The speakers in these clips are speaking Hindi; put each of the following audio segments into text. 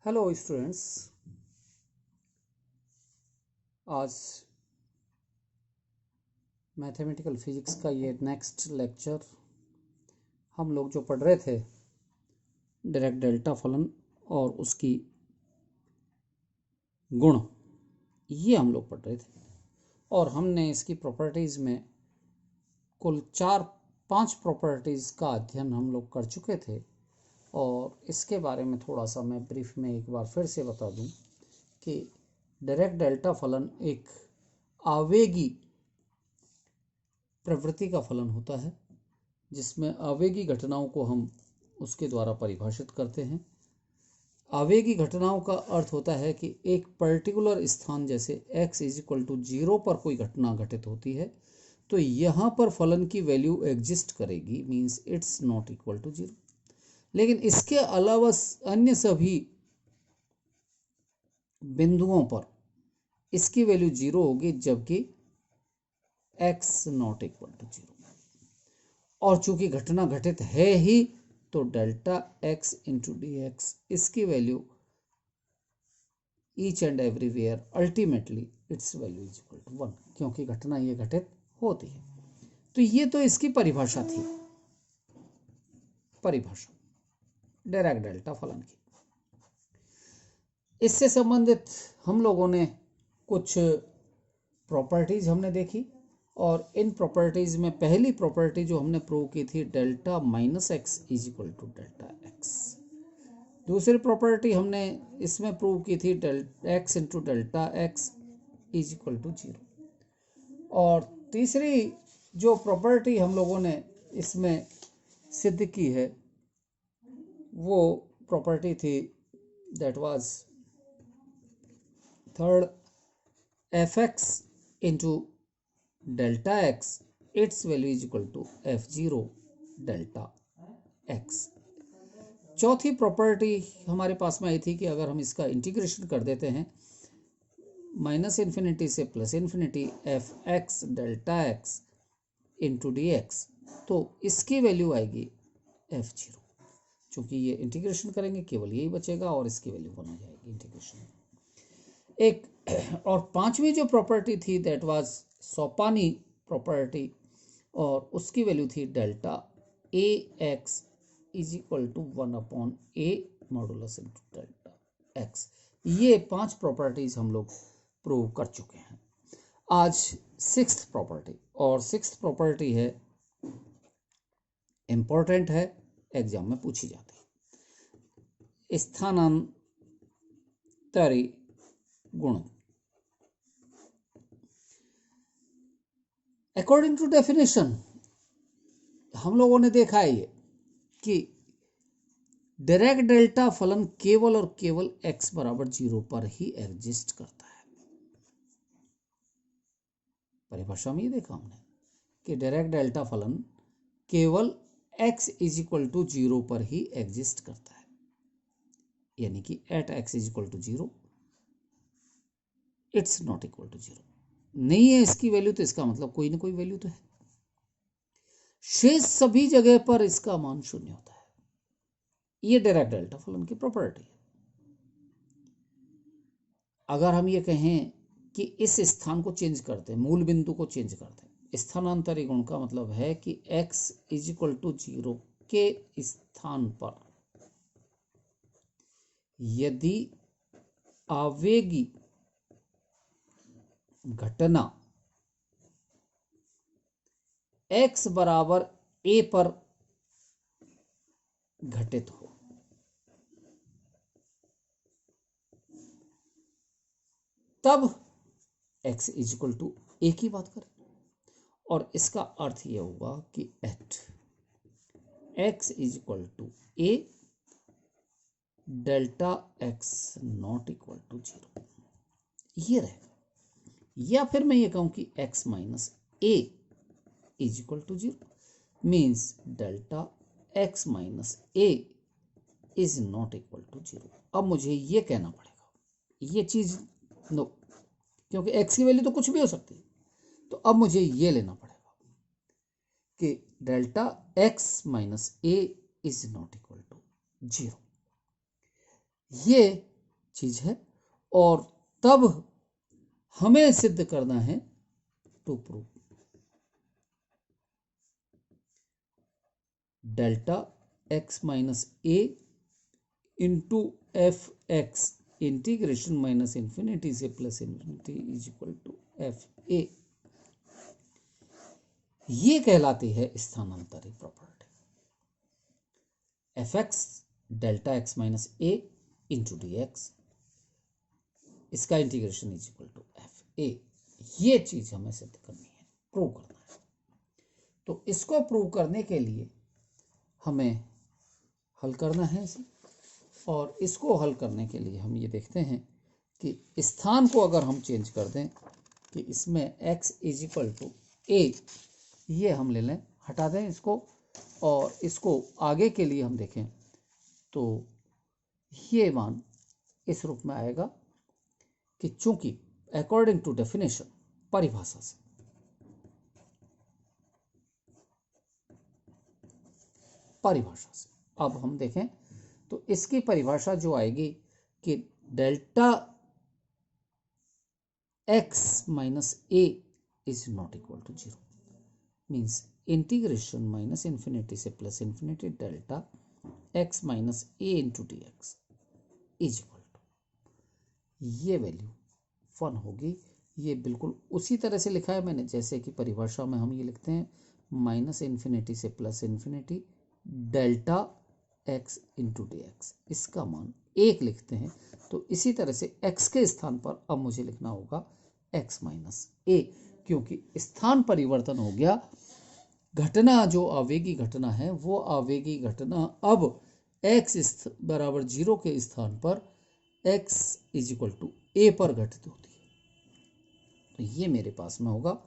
हेलो स्टूडेंट्स, आज मैथमेटिकल फिजिक्स का ये नेक्स्ट लेक्चर हम लोग जो पढ़ रहे थे डायरेक्ट डेल्टा फलन और उसकी गुण, ये हम लोग पढ़ रहे थे और हमने इसकी प्रॉपर्टीज़ में कुल 4-5 प्रॉपर्टीज़ का अध्ययन हम लोग कर चुके थे। और इसके बारे में थोड़ा सा मैं ब्रीफ में एक बार फिर से बता दूं कि डायरेक्ट डेल्टा फलन एक आवेगी प्रवृत्ति का फलन होता है जिसमें आवेगी घटनाओं को हम उसके द्वारा परिभाषित करते हैं। आवेगी घटनाओं का अर्थ होता है कि एक पर्टिकुलर स्थान जैसे x = 0 पर कोई घटना घटित होती है तो यहाँ पर फलन की वैल्यू एग्जिस्ट करेगी, means it's not equal to 0। लेकिन इसके अलावा अन्य सभी बिंदुओं पर इसकी वैल्यू 0 होगी जबकि x नॉट इक्वल टू 0। और चूंकि घटना घटित है ही तो डेल्टा x इंटू dx इसकी value each and everywhere ultimately its value is equal to 1, क्योंकि घटना ये घटित होती है। तो ये तो इसकी परिभाषा थी, परिभाषा डायरेक्ट डेल्टा फलन की। इससे संबंधित हम लोगों ने कुछ प्रॉपर्टीज हमने देखी और इन प्रॉपर्टीज में पहली प्रॉपर्टी जो हमने प्रूव की थी delta minus x is equal to delta x. दूसरी प्रॉपर्टी हमने इसमें प्रूव की थी x into delta x is equal to 0। और तीसरी जो प्रॉपर्टी हम लोगों ने इसमें सिद्ध की है वो प्रॉपर्टी थी that was third f x into delta x its value is equal to f0 delta x. चौथी प्रॉपर्टी हमारे पास में आई थी कि अगर हम इसका इंटीग्रेशन कर देते हैं -∞ से +∞ F x delta x into D x तो इसकी वैल्यू आएगी f0। चूंकि ये इंटीग्रेशन करेंगे केवल यही बचेगा और इसकी वैल्यू 1 हो जाएगी इंटीग्रेशन। एक और पांचवी जो प्रॉपर्टी थी दैट वाज सोपानी प्रॉपर्टी और उसकी वैल्यू थी delta a x is equal to 1/a modulus into delta x. ये 5 प्रॉपर्टीज हम लोग प्रूव कर चुके हैं। आज सिक्स्थ प्रॉपर्टी, और सिक्स्थ प्रॉपर्टी है इंपॉर्टेंट है, एग्जाम में पूछी जाती है, स्थानांतरी गुण। अकॉर्डिंग टू डेफिनेशन हम लोगों ने देखा है ये कि डायरेक्ट डेल्टा फलन केवल और केवल x बराबर 0 पर ही एग्जिस्ट करता है। परिभाषा में ये देखा हमने कि डायरेक्ट डेल्टा फलन केवल x इज इक्वल टू 0 पर ही एग्जिस्ट करता है, यानी कि at x is equal to 0 it's not equal to 0। नहीं है इसकी वैल्यू तो इसका मतलब कोई ना कोई वैल्यू तो है। शेष सभी जगह पर इसका मान 0 होता है। ये डायरेक्ट डेल्टा फलन की प्रॉपर्टी है। अगर हम ये कहें कि इस स्थान को चेंज करते हैं, मूल बिंदु को चेंज करते हैं, स्थानांतरी गुण का मतलब है कि x इज इक्वल टू 0 के स्थान पर यदि आवेगी घटना x बराबर a पर घटित हो तब x is equal to a की बात करें, और इसका अर्थ यह होगा कि at x is equal to a delta x not equal to 0 ये रहेगा। या फिर मैं ये कहूं कि x minus a is equal to 0 means delta x minus a is not equal to 0। अब मुझे ये कहना पड़ेगा, ये चीज नो, क्योंकि x की वैल्यू तो कुछ भी हो सकती है, तो अब मुझे ये लेना पड़ेगा कि delta x minus a is not equal to 0। ये चीज है, और तब हमें सिद्ध करना है to prove delta x minus A into F X integration minus infinity से plus infinity is equal to F A. ये कहलाती है स्थानांतरित property. F x delta x minus ए इंटू डी एक्स, इसका integration is equal to F A. ये चीज हमें सिद्ध करनी है, प्रूव करना है। तो इसको प्रूव करने के लिए हमें हल करना है इसे, और इसको हल करने के लिए हम ये देखते हैं कि स्थान को अगर हम चेंज कर दें कि इसमें x इज इक्वल टू ए, ये हम ले लें, हटा दें इसको, और इसको आगे के लिए हम देखें तो ये मान इस रूप में आएगा कि चूंकि अकॉर्डिंग टू डेफिनेशन, परिभाषा से, अब हम देखें तो इसकी परिभाषा जो आएगी कि delta x minus A is not equal to 0, means integration minus infinity से plus infinity delta x minus A into D X is equal to, ये वैल्यू 1 होगी। ये बिल्कुल उसी तरह से लिखा है मैंने जैसे कि परिभाषा में हम ये लिखते हैं माइनस इन्फिनिटी से plus infinity delta x into D X, इसका मान 1 लिखते हैं। तो इसी तरह से x के स्थान पर अब मुझे लिखना होगा x माइनस ए, क्योंकि स्थान परिवर्तन हो गया। घटना जो आवेगी घटना है, वो आवेगी घटना अब x बराबर 0 के स्थान पर x इज इक्वल टू ए पर घटित होती है। तो ये मेरे पास में होगा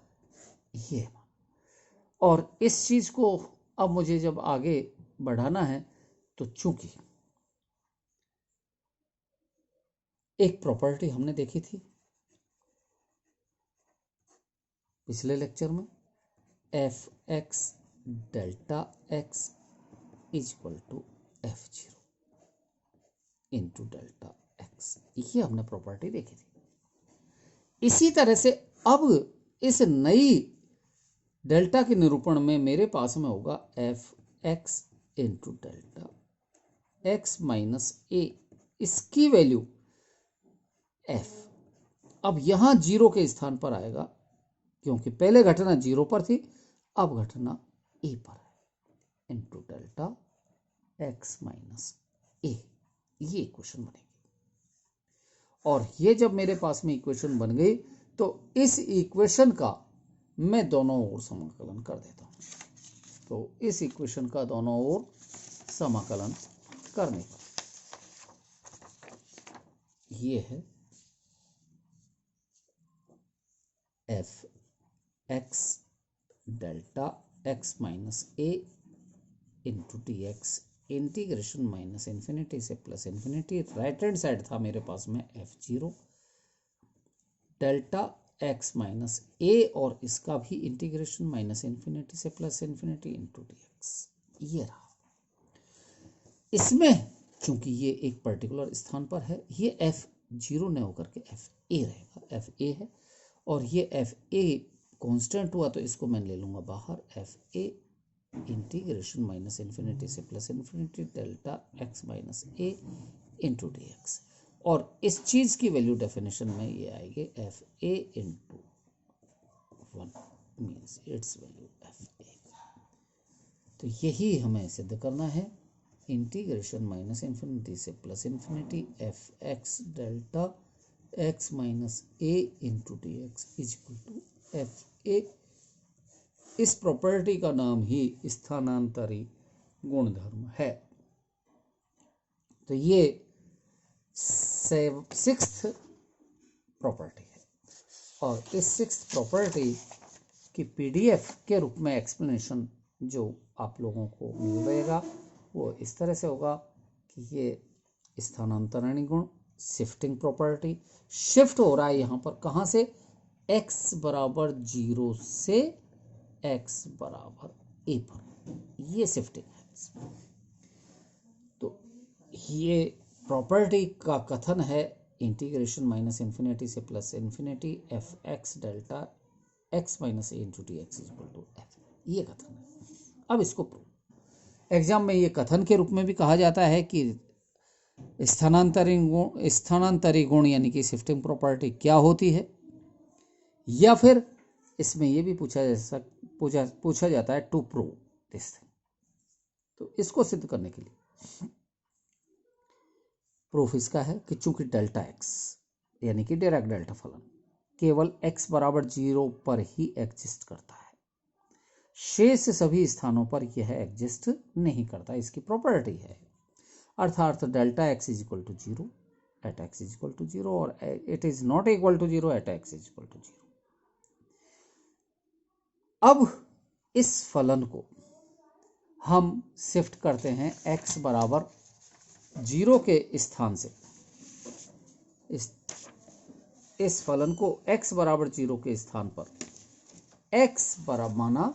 ये, और इस चीज को अब मुझे जब आगे बढ़ाना है तो चूंकि एक प्रॉपर्टी हमने देखी थी पिछले लेक्चर में, f x delta x is equal to f 0 into delta x, ये हमने प्रॉपर्टी देखी थी। इसी तरह से अब इस नई डेल्टा के निरूपण में मेरे पास में होगा F x into delta x minus A, इसकी वैल्यू एफ अब यहां 0 के स्थान पर आएगा, क्योंकि पहले घटना 0 पर थी, अब घटना ए पर है, into delta x minus A. ये इक्वेशन बनेगी, और ये जब मेरे पास में इक्वेशन बन गई तो इस इक्वेशन का मैं दोनों ओर समाकलन कर देता हूं। तो इस इक्वेशन का दोनों ओर समाकलन करने पर ये है F x delta x minus ए into D X integration minus infinity से plus infinity, right hand side था मेरे पास में F 0 delta x minus A, और इसका भी इंटीग्रेशन माइनस इन्फिनिटी से plus infinity into D X, ये रहा। इसमें चूंकि ये एक पर्टिकुलर स्थान पर है, ये एफ 0 न होकर के एफ ए रहेगा, एफ ए है, और ये एफ ए कॉन्स्टेंट हुआ तो इसको मैं ले लूंगा बाहर, F A integration minus infinity से plus infinity delta x minus ए इंटू डी एक्स, और इस चीज की वैल्यू डेफिनेशन में ये आएगी F A into 1 means its value F A. तो यही हमें सिद्ध करना है, इंटीग्रेशन माइनस इन्फिनिटी से plus infinity F x delta x minus A into D X is equal to F A. इस प्रॉपर्टी का नाम ही स्थानांतरी गुणधर्म है। तो ये 6th प्रॉपर्टी है, और इस 6th प्रॉपर्टी की पीडीएफ के रूप में एक्सप्लेनेशन जो आप लोगों को मिल रहेगा वो इस तरह से होगा कि ये स्थानांतरणीय गुण, शिफ्टिंग प्रॉपर्टी, शिफ्ट हो रहा है यहाँ पर कहाँ से, x बराबर 0 से x बराबर a पर, ये शिफ्टिंग है। तो ये प्रॉपर्टी का कथन है इंटीग्रेशन माइनस इन्फिनिटी से plus infinity F x delta x minus A into D x equal to f, ये कथन है। अब इसको प्रूव, एग्जाम में ये कथन के रूप में भी कहा जाता है कि स्थानांतरी गुण यानी कि शिफ्टिंग प्रॉपर्टी क्या होती है, या फिर इसमें ये भी पूछा जाता है टू प्रूव दिस थिंग। तो इसको सिद्ध करने के लिए प्रूफ इसका है कि चूंकि डेल्टा एक्स यानी कि डायरेक्ट डेल्टा फलन केवल x बराबर 0 पर ही एग्जिस्ट करता है, शेष सभी स्थानों पर यह एग्जिस्ट नहीं करता, इसकी प्रॉपर्टी है। अर्थात delta x is equal to 0 at x is equal to 0 और it is not equal to 0 at x is equal to 0। अब इस फलन को हम शिफ्ट करते हैं x बराबर 0 के स्थान से, इस फलन को x बराबर 0 के स्थान पर x बराबर माना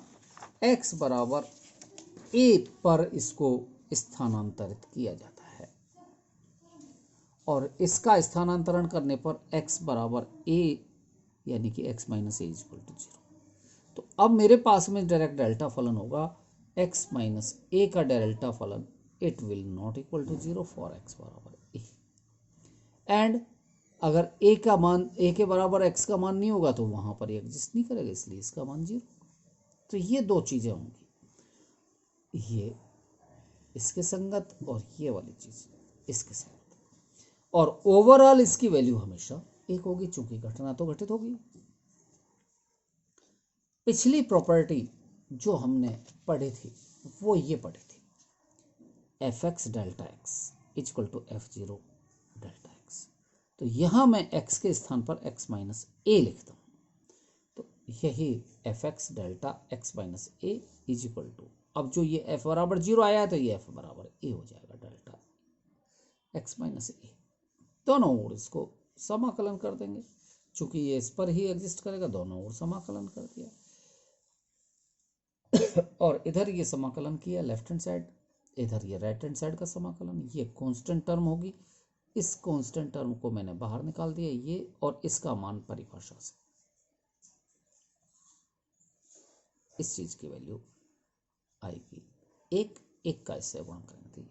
x बराबर a पर इसको स्थानांतरित किया जाता है, और इसका स्थानांतरण करने पर x बराबर a यानी कि x minus A is equal to 0। तो अब मेरे पास में डायरेक्ट डेल्टा फलन होगा x माइनस ए का डेल्टा फलन, it will not equal to 0 for x बराबर a, एंड अगर a का मान a के बराबर x का मान नहीं होगा तो वहां पर एग्जिस्ट नहीं करेगा, इसलिए इसका मान 0। तो ये दो चीजें होंगी, ये इसके संगत और ये वाली चीज इसके संगत, और ओवरऑल इसकी वैल्यू हमेशा 1 होगी, चूंकि घटना तो घटित होगी। पिछली प्रॉपर्टी जो हमने पढ़ी थी वो ये पढ़ी थी, f x delta x equal to f zero delta x. तो यहां मैं x के स्थान पर x माइनस ए लिखता हूं, तो यही f x delta x minus A is equal to, अब जो ये f बराबर 0 आया है तो ये f बराबर a हो जाएगा, डेल्टा x माइनस ए। दोनों ओर इसको समाकलन कर देंगे, चूंकि ये इस पर ही एग्जिस्ट करेगा, दोनों ओर समाकलन कर दिया और इधर ये समाकलन किया लेफ्ट हैंड साइड, इधर ये राइट हैंड साइड का समाकलन, ये कांस्टेंट टर्म होगी, इस कांस्टेंट टर्म को मैंने बाहर निकाल दिया ये, और इसका मान परिभाषा से इस चीज की वैल्यू आएगी 1 1 का इससे गुणा करेंगे,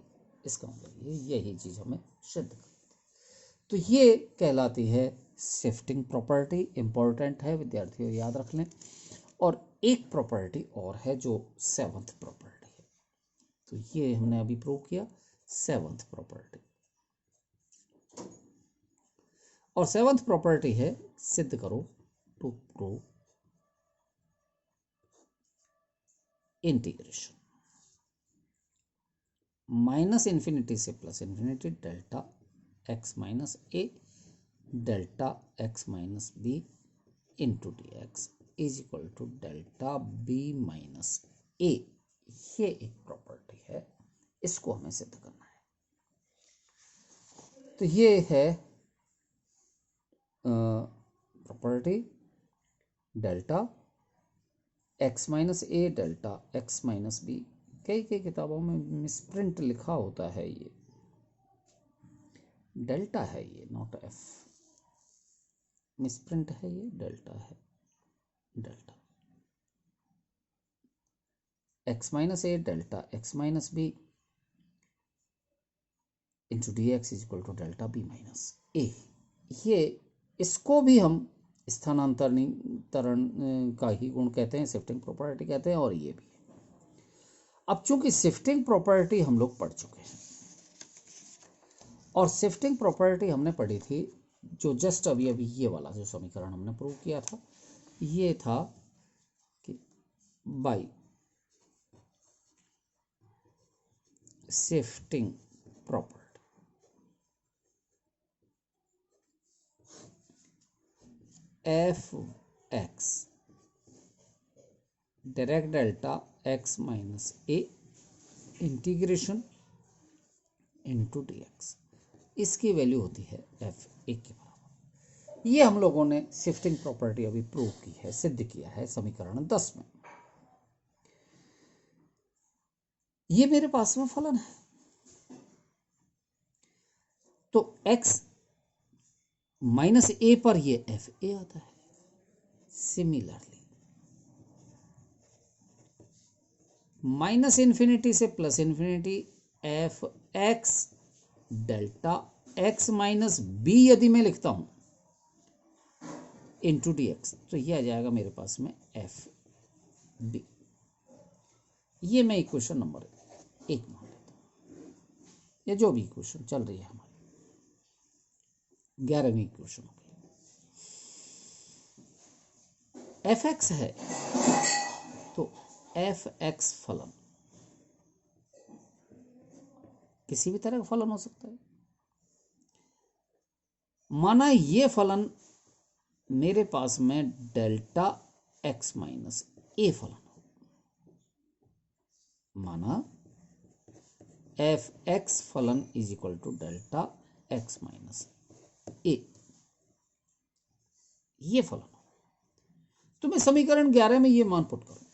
इसका मतलब यही चीज हमें सिद्ध करनी थी। तो ये कहलाती है शिफ्टिंग प्रॉपर्टी, इंपॉर्टेंट है विद्यार्थियों, याद रख लें। और एक प्रॉपर्टी और है जो सेवंथ प्रॉपर्टी है, तो ये हमने अभी प्रूव किया सेवंथ प्रॉपर्टी, और सेवंथ प्रॉपर्टी है सिद्ध करो to prove integration minus infinity से plus infinity delta x minus A delta x minus B into D X is equal to delta B minus A. ये एक प्रॉपर्टी है, इसको हमें सिद्ध करना है। तो ये है property delta x minus A delta x minus B. कई किताबों में मिसप्रिंट लिखा होता है, ये डेल्टा है, ये नॉट एफ, मिसप्रिंट है, ये डेल्टा है, delta x minus A delta x minus B into D X is equal to delta B minus A. ये इसको भी हम स्थानांतरण का ही गुण कहते हैं, शिफ्टिंग प्रॉपर्टी कहते हैं, और ये भी है। अब चूंकि शिफ्टिंग प्रॉपर्टी हम लोग पढ़ चुके हैं, और शिफ्टिंग प्रॉपर्टी हमने पढ़ी थी जो जस्ट अभी ये वाला जो समीकरण हमने प्रूव किया था, ये था कि by shifting property F x direct delta x minus a integration into D x, इसकी वैल्यू होती है एफ ए के बराबर। ये हम लोगों ने शिफ्टिंग प्रॉपर्टी अभी प्रूव की है, सिद्ध किया है समीकरण 10 में। ये मेरे पास में फलन है, तो x माइनस ए पर ये एफ ए आता है। सिमिलरली माइनस इन्फिनिटी से plus infinity F x delta x minus b यदि मैं लिखता हूं इंटू डी एक्स, तो ये आ जाएगा मेरे पास में एफ डी। ये मैं इक्वेशन नंबर 1 मान लेता हूं, या जो भी इक्वेशन चल रही है हमारी 11वीं इक्वेशन हो गई। एफ एक्स है तो एफ एक्स फलन किसी भी तरह का फलन हो सकता है। माना ये फलन मेरे पास में डेल्टा एक्स माइनस ए फलन हो। माना एफ एक्स फलन is equal to delta x minus A, ये फलन हो, तो मैं समीकरण 11 में ये मान पुट करूं।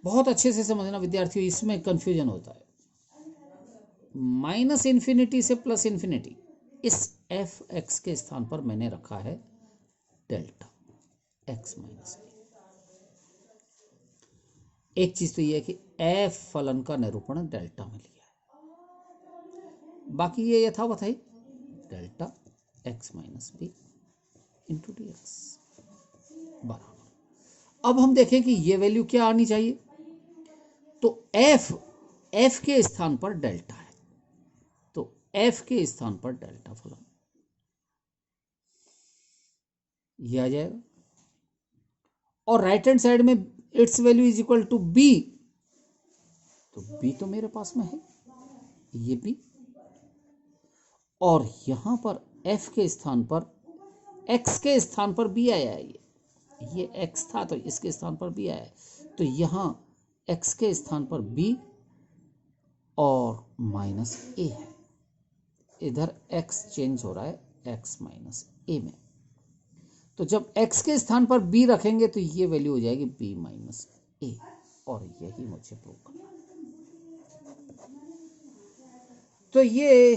बहुत अच्छे से समझना विद्यार्थियों, इसमें कंफ्यूजन होता है। माइनस इन्फिनिटी से प्लस इन्फिनिटी, इस एफ एक्स के स्थान पर मैंने रखा है डेल्टा एक्स माइनस ए। एक चीज तो यह है कि एफ फलन का निरूपण डेल्टा में लिया है, बाकी ये यथावत है delta x minus B into D x बराबर। अब हम देखें कि ये वैल्यू क्या आनी चाहिए, तो एफ के स्थान पर डेल्टा है, तो एफ के स्थान पर डेल्टा फलन ये आ जाएगा। और राइट हैंड साइड में its value is equal to b, तो बी तो मेरे पास में है, ये बी। और यहां पर एफ के स्थान पर एक्स के स्थान पर बी आया है, ये एक्स था तो इसके स्थान पर बी आया है, तो यहां एक्स के स्थान पर बी और माइनस ए है। इधर एक्स चेंज हो रहा है एक्स माइनस ए में, तो जब एक्स के स्थान पर बी रखेंगे तो ये वैल्यू हो जाएगी बी माइनस ए, और यही मुझे प्रूव करना है। तो ये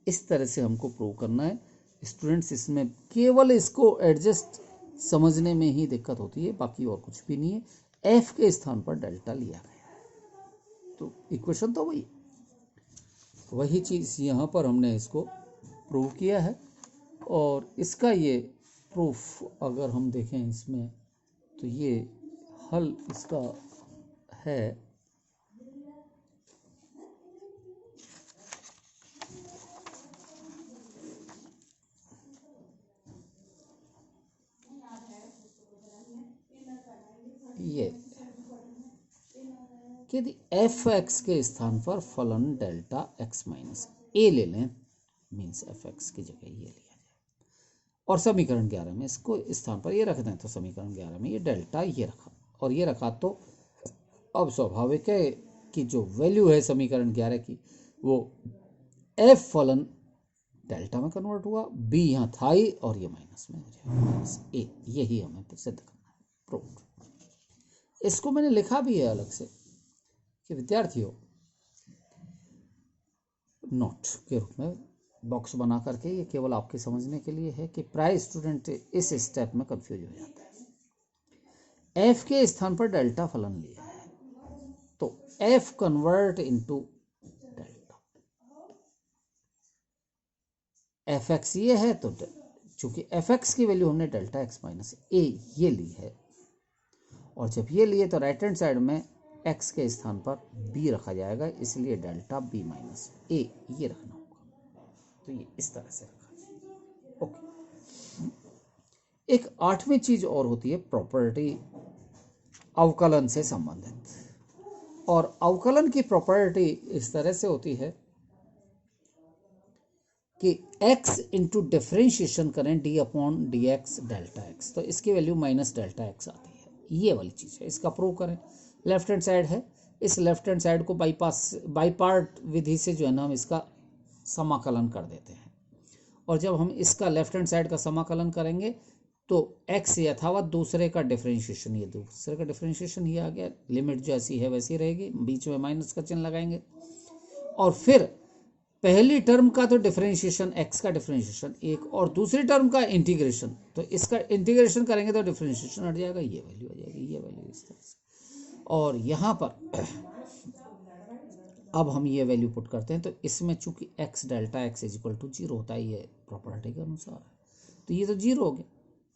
इस तरह से हमको प्रूव करना है स्टूडेंट्स। इसमें केवल इसको एडजस्ट समझने में ही दिक्कत होती है, बाकी और कुछ भी नहीं है। एफ के स्थान पर डेल्टा लिया गया है, तो इक्वेशन तो वही चीज यहां पर हमने इसको प्रूव किया है। और इसका ये प्रूफ अगर हम देखें इसमें, तो ये हल इसका है ये कि यदि एफ एक्स के स्थान पर फलन डेल्टा एक्स माइनस ए ले लें, मीन्स एफ एक्स की जगह ये लिया जाए, और समीकरण 11 में इसको स्थान पर ये रख दें, तो समीकरण 11 में ये डेल्टा ये रखा और ये रखा, तो अब स्वाभाविक है कि जो वैल्यू है समीकरण 11 की वो एफ फलन डेल्टा में कन्वर्ट हुआ, बी यहाँ था ही और ये माइनस में हो जाएगा माइनस ए। यही हमें सिद्ध करना है, प्रूव। इसको मैंने लिखा भी है अलग से कि विद्यार्थियों नोट के रूप में बॉक्स बना करके, ये केवल आपके समझने के लिए है कि प्राय स्टूडेंट इस स्टेप में कंफ्यूज हो जाता है। एफ के स्थान पर डेल्टा फलन लिया है, तो F convert into delta, F x ये है, तो चूंकि एफ एक्स की वैल्यू हमने डेल्टा एक्स माइनस ए ये ली है, और जब ये लिए तो राइट हैंड साइड में एक्स के स्थान पर बी रखा जाएगा, इसलिए डेल्टा बी माइनस ए ये रखना होगा। तो ये इस तरह से रखा जाए। ओके, एक 8वीं चीज और होती है प्रॉपर्टी अवकलन से संबंधित, और अवकलन की प्रॉपर्टी इस तरह से होती है कि x इंटू डिफ्रेंशिएशन करें D upon D x delta x, तो इसकी वैल्यू माइनस डेल्टा एक्स आती है। ये वाली चीज है, इसका प्रूव करें। लेफ्ट हैंड साइड है, इस लेफ्ट हैंड साइड को बाई पार्ट विधि से जो है ना हम इसका समाकलन कर देते हैं, और जब हम इसका लेफ्ट हैंड साइड का समाकलन करेंगे तो x यथावत, दूसरे का डिफरेंशिएशन, ये दूसरे का डिफरेंशिएशन ही आ गया, लिमिट जैसी है वैसी रहेगी, बीच में माइनस का चिन्ह लगाएंगे, और फिर पहली टर्म का तो डिफरेंशिएशन, एक्स का डिफरेंशिएशन एक, और दूसरी टर्म का इंटीग्रेशन, तो इसका इंटीग्रेशन करेंगे तो डिफरेंशिएशन हट जाएगा, ये वैल्यू आ जाएगी, ये वैल्यू इस तरह से। और यहाँ पर अब हम ये वैल्यू पुट करते हैं, तो इसमें चूंकि x delta x is equal to zero होता है, ये प्रॉपर्टी के अनुसार है, तो ये तो जीरो हो गया,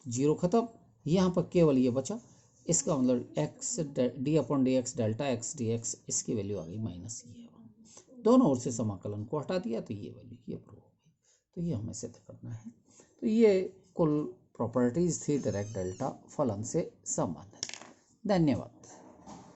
जीरो खत्म, यहाँ पर केवल ये बचा, इसका मतलब x D upon D x delta x D x, इसकी वैल्यू आ गई माइनस ये, दोनों ओर से समाकलन को हटा दिया तो ये वैल्यू ये प्रूव हो गई। तो ये हमें सिद्ध करना है। तो ये कुल प्रॉपर्टीज थी डायरेक्ट डेल्टा फलन से संबंधित। धन्यवाद।